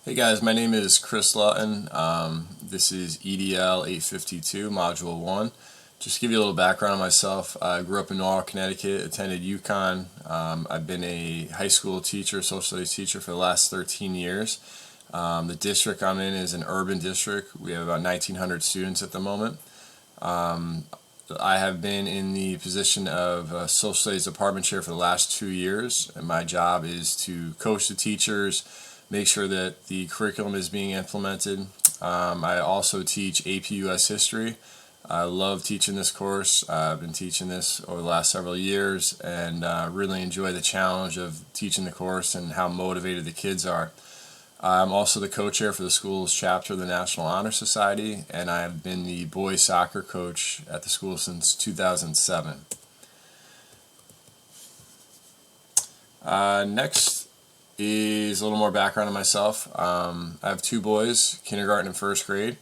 Hey guys, my name is Chris Lutton. This is EDL 852, Module 1. Just to give you a little background on myself, I grew up in Norwalk, Connecticut, attended UConn. I've been a high school teacher, social studies teacher for the last 13 years. The district I'm in is an urban district. We have about 1,900 students at the moment. I have been in the position of social studies department chair for the last 2 years, and my job is to coach the teachers, make sure that the curriculum is being implemented. I also teach AP US History. I love teaching this course. I've been teaching this over the last several years and really enjoy the challenge of teaching the course and how motivated the kids are. I'm also the co-chair for the school's chapter of the National Honor Society, and I have been the boys soccer coach at the school since 2007. Next is a little more background on myself. I have two boys, kindergarten and first grade.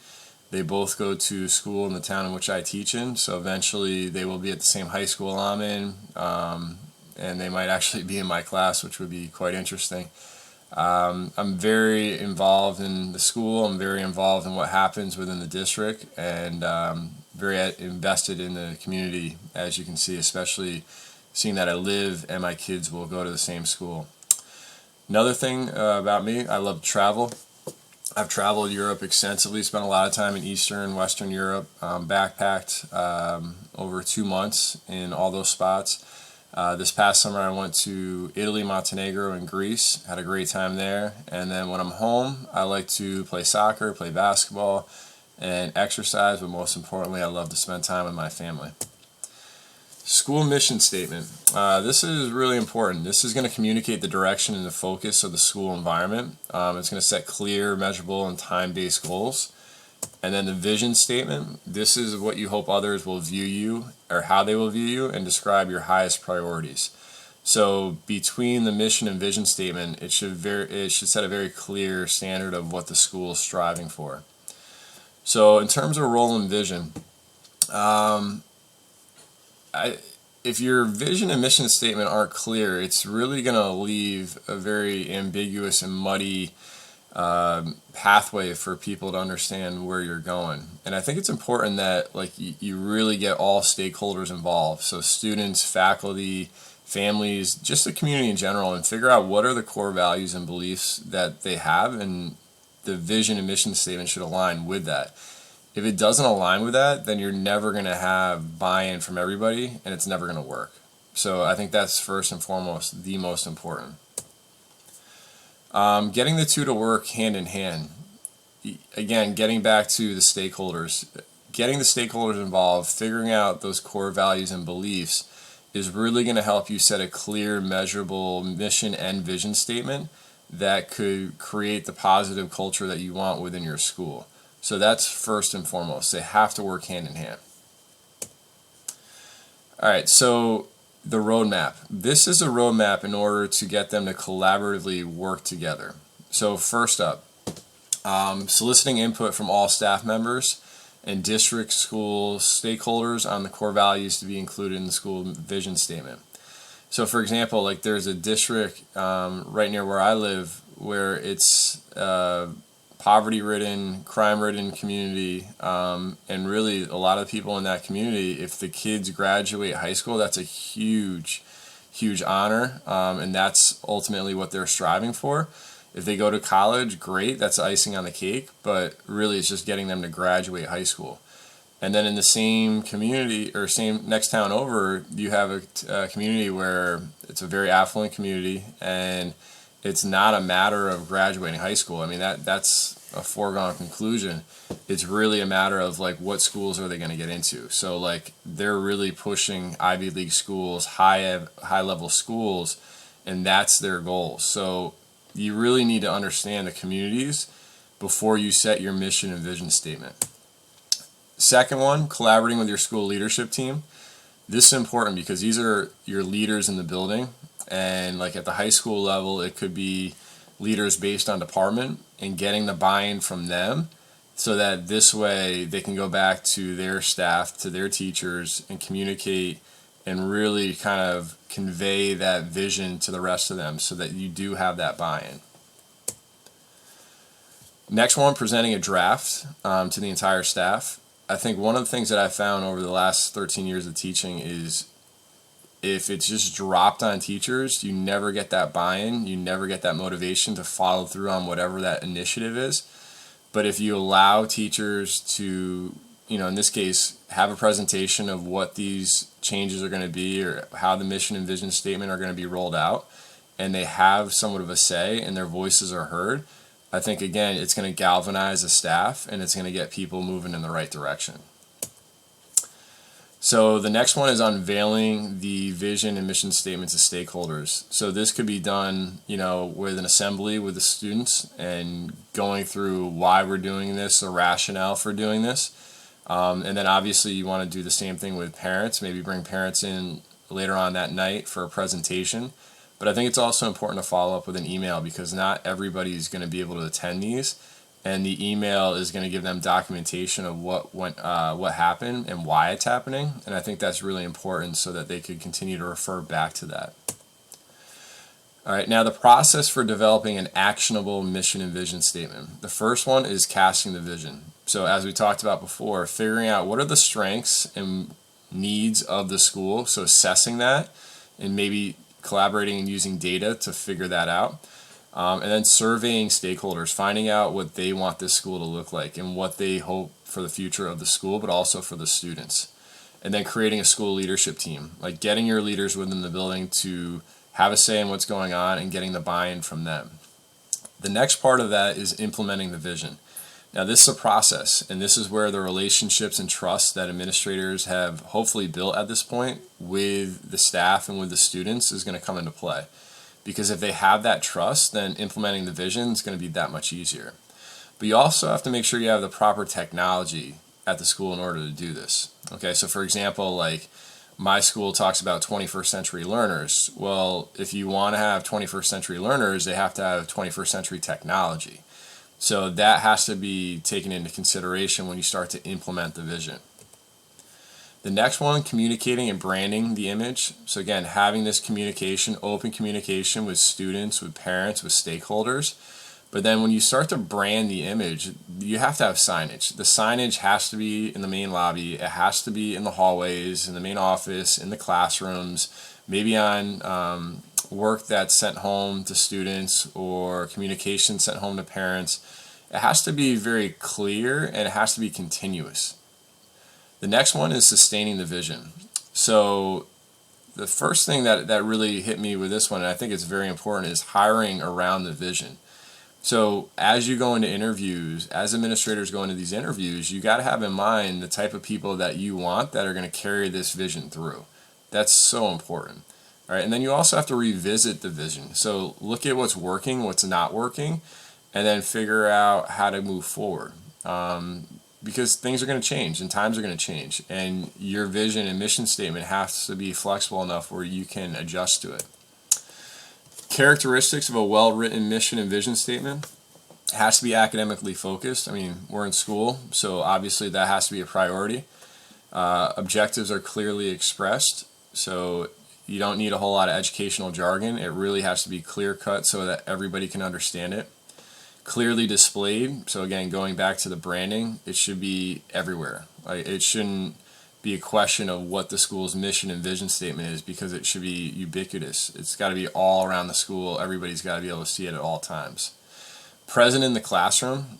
They both go to school in the town in which I teach in, so eventually they will be at the same high school I'm in, and they might actually be in my class, which would be quite interesting. I'm very involved in the school. I'm very involved in what happens within the district, and very invested in the community, as you can see, especially seeing that I live and my kids will go to the same school. Another thing about me, I love to travel. I've traveled Europe extensively, spent a lot of time in Eastern, Western Europe, backpacked over 2 months in all those spots. This past summer I went to Italy, Montenegro, and Greece, had a great time there. And then when I'm home, I like to play soccer, play basketball, and exercise, but most importantly, I love to spend time with my family. School mission statement. This is really important. This is going to communicate the direction and the focus of the school environment. It's going to set clear, measurable, and time-based goals. And then the vision statement. This is what you hope others will view you, or how they will view you, and describe your highest priorities. So between the mission and vision statement, it should set a very clear standard of what the school is striving for. So in terms of role and vision, if your vision and mission statement aren't clear, it's really going to leave a very ambiguous and muddy pathway for people to understand where you're going. And I think it's important that you really get all stakeholders involved, so students, faculty, families, just the community in general, and figure out what are the core values and beliefs that they have, and the vision and mission statement should align with that. If it doesn't align with that, then you're never going to have buy-in from everybody, and it's never going to work. So I think that's first and foremost the most important. Getting the two to work hand in hand. Again, getting back to the stakeholders. Getting the stakeholders involved, figuring out those core values and beliefs is really going to help you set a clear, measurable mission and vision statement that could create the positive culture that you want within your school. So that's first and foremost. They have to work hand in hand. All right, so the roadmap. This is a roadmap in order to get them to collaboratively work together. So first up, soliciting input from all staff members and district school stakeholders on the core values to be included in the school vision statement. So for example, there's a district right near where I live where it's poverty-ridden, crime-ridden community, and really a lot of people in that community, if the kids graduate high school, that's a huge, huge honor, and that's ultimately what they're striving for. If they go to college, great, that's icing on the cake, but really it's just getting them to graduate high school. And then in the same community, or same next town over, you have a community where it's a very affluent community, and it's not a matter of graduating high school. I mean, that's a foregone conclusion. It's really a matter of what schools are they going to get into. So they're really pushing Ivy League schools, high level schools, and that's their goal. So you really need to understand the communities before you set your mission and vision statement. Second one, collaborating with your school leadership team. This is important because these are your leaders in the building. And at the high school level, it could be leaders based on department, and getting the buy-in from them so that this way they can go back to their staff, to their teachers, and communicate and really kind of convey that vision to the rest of them so that you do have that buy-in. Next one, presenting a draft to the entire staff. I think one of the things that I've found over the last 13 years of teaching is if it's just dropped on teachers, you never get that buy-in, you never get that motivation to follow through on whatever that initiative is. But if you allow teachers to, in this case, have a presentation of what these changes are going to be or how the mission and vision statement are going to be rolled out, and they have somewhat of a say and their voices are heard, I think, again, it's going to galvanize the staff and it's going to get people moving in the right direction. So the next one is unveiling the vision and mission statements to stakeholders. So this could be done, with an assembly with the students and going through why we're doing this, the rationale for doing this. And then obviously you want to do the same thing with parents, maybe bring parents in later on that night for a presentation. But I think it's also important to follow up with an email because not everybody's going to be able to attend these. And the email is going to give them documentation of what happened and why it's happening. And I think that's really important so that they could continue to refer back to that. All right, now the process for developing an actionable mission and vision statement. The first one is casting the vision. So as we talked about before, figuring out what are the strengths and needs of the school. So assessing that and maybe collaborating and using data to figure that out. And then surveying stakeholders, finding out what they want this school to look like and what they hope for the future of the school, but also for the students. And then creating a school leadership team, like getting your leaders within the building to have a say in what's going on and getting the buy-in from them. The next part of that is implementing the vision. Now this is a process, and this is where the relationships and trust that administrators have hopefully built at this point with the staff and with the students is going to come into play. Because if they have that trust, then implementing the vision is going to be that much easier. But you also have to make sure you have the proper technology at the school in order to do this. Okay, so for example, like my school talks about 21st century learners. Well, if you want to have 21st century learners, they have to have 21st century technology. So that has to be taken into consideration when you start to implement the vision. The next one, communicating and branding the image. So again, having this communication, open communication with students, with parents, with stakeholders. But then when you start to brand the image, you have to have signage. The signage has to be in the main lobby. It has to be in the hallways, in the main office, in the classrooms, maybe on work that's sent home to students or communication sent home to parents. It has to be very clear and it has to be continuous. The next one is sustaining the vision. So the first thing that really hit me with this one, and I think it's very important, is hiring around the vision. So as you go into interviews, as administrators go into these interviews, you got to have in mind the type of people that you want that are going to carry this vision through. That's so important. All right, and then you also have to revisit the vision. So look at what's working, what's not working, and then figure out how to move forward. Because things are going to change and times are going to change, and your vision and mission statement has to be flexible enough where you can adjust to it. Characteristics of a well-written mission and vision statement: it has to be academically focused. I mean, we're in school, so obviously that has to be a priority. Objectives are clearly expressed, so you don't need a whole lot of educational jargon. It really has to be clear-cut so that everybody can understand it. Clearly displayed, so again, going back to the branding, it should be everywhere. Like, it shouldn't be a question of what the school's mission and vision statement is, because it should be ubiquitous. It's got to be all around the school. Everybody's got to be able to see it at all times. Present in the classroom.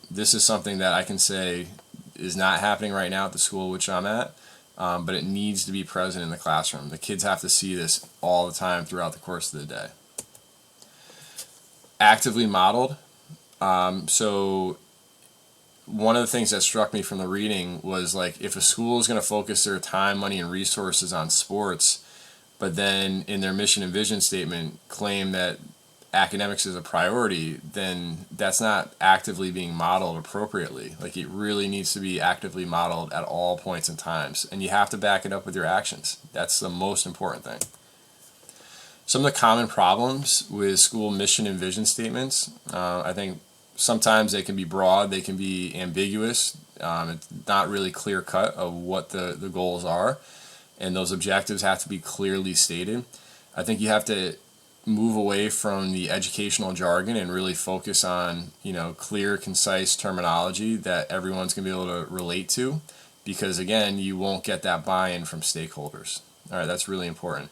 This is something that I can say is not happening right now at the school which I'm at, but it needs to be present in the classroom. The kids have to see this all the time throughout the course of the day. Actively modeled. So one of the things that struck me from the reading was, like, if a school is going to focus their time, money, and resources on sports, but then in their mission and vision statement claim that academics is a priority, then that's not actively being modeled appropriately. Like, it really needs to be actively modeled at all points and times, and you have to back it up with your actions. That's the most important thing. Some of the common problems with school mission and vision statements, I think sometimes they can be broad, they can be ambiguous. It's not really clear cut of what the goals are, and those objectives have to be clearly stated. I think you have to move away from the educational jargon and really focus on, clear, concise terminology that everyone's going to be able to relate to, because again, you won't get that buy-in from stakeholders. All right, that's really important.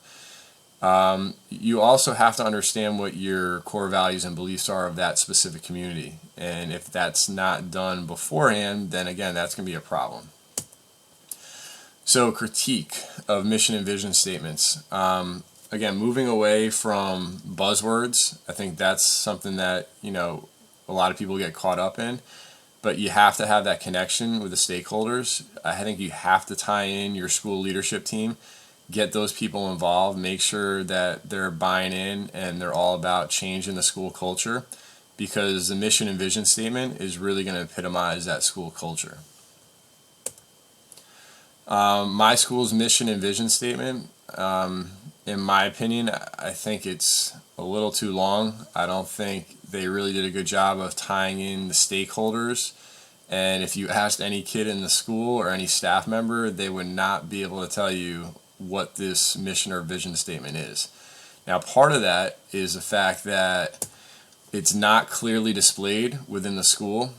You also have to understand what your core values and beliefs are of that specific community, and if that's not done beforehand, then again, that's going to be a problem. So, critique of mission and vision statements. Again, moving away from buzzwords, I think that's something that, a lot of people get caught up in, but you have to have that connection with the stakeholders. I think you have to tie in your school leadership team, get those people involved, make sure that they're buying in and they're all about changing the school culture, because the mission and vision statement is really going to epitomize that school culture. My school's mission and vision statement, in my opinion, I think it's a little too long. I don't think they really did a good job of tying in the stakeholders. And if you asked any kid in the school or any staff member, they would not be able to tell you what this mission or vision statement is. Now, part of that is the fact that it's not clearly displayed within the school.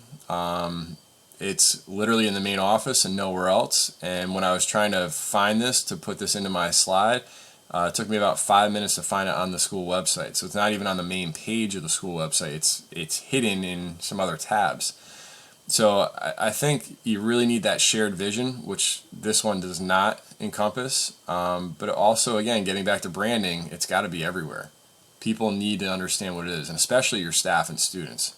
It's literally in the main office and nowhere else. And when I was trying to find this to put this into my slide, it took me about 5 minutes to find it on the school website. So it's not even on the main page of the school website. It's hidden in some other tabs. So I think you really need that shared vision, which this one does not encompass. But also, again, getting back to branding, it's got to be everywhere. People need to understand what it is, and especially your staff and students.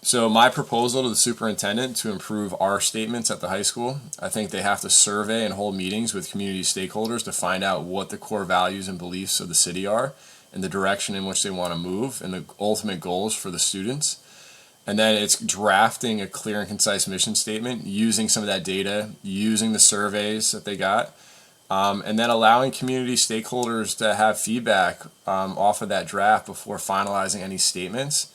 So my proposal to the superintendent to improve our statements at the high school, I think they have to survey and hold meetings with community stakeholders to find out what the core values and beliefs of the city are and the direction in which they want to move and the ultimate goals for the students. And then it's drafting a clear and concise mission statement, using some of that data, using the surveys that they got, and then allowing community stakeholders to have feedback off of that draft before finalizing any statements,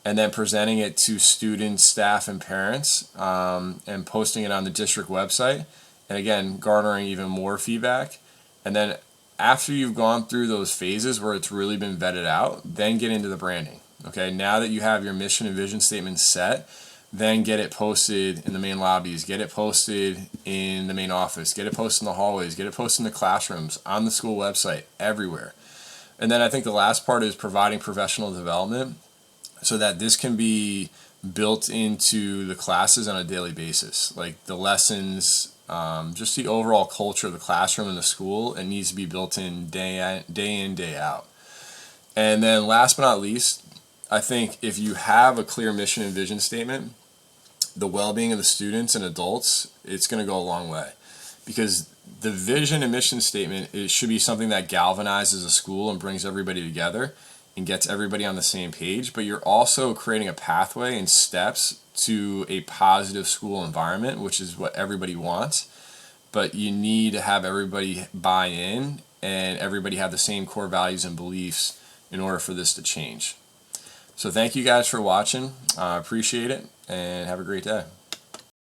and then presenting it to students, staff, and parents, and posting it on the district website, and again, garnering even more feedback. And then after you've gone through those phases where it's really been vetted out, then get into the branding. Okay, now that you have your mission and vision statement set, then get it posted in the main lobbies, get it posted in the main office, get it posted in the hallways, get it posted in the classrooms, on the school website, everywhere. And then I think the last part is providing professional development so that this can be built into the classes on a daily basis. Like the lessons, just the overall culture of the classroom and the school, it needs to be built in, day in, day out. And then last but not least, I think if you have a clear mission and vision statement, the well-being of the students and adults, it's going to go a long way. Because the vision and mission statement, it should be something that galvanizes a school and brings everybody together and gets everybody on the same page, but you're also creating a pathway and steps to a positive school environment, which is what everybody wants. But you need to have everybody buy in and everybody have the same core values and beliefs in order for this to change. So thank you guys for watching. I appreciate it, and have a great day.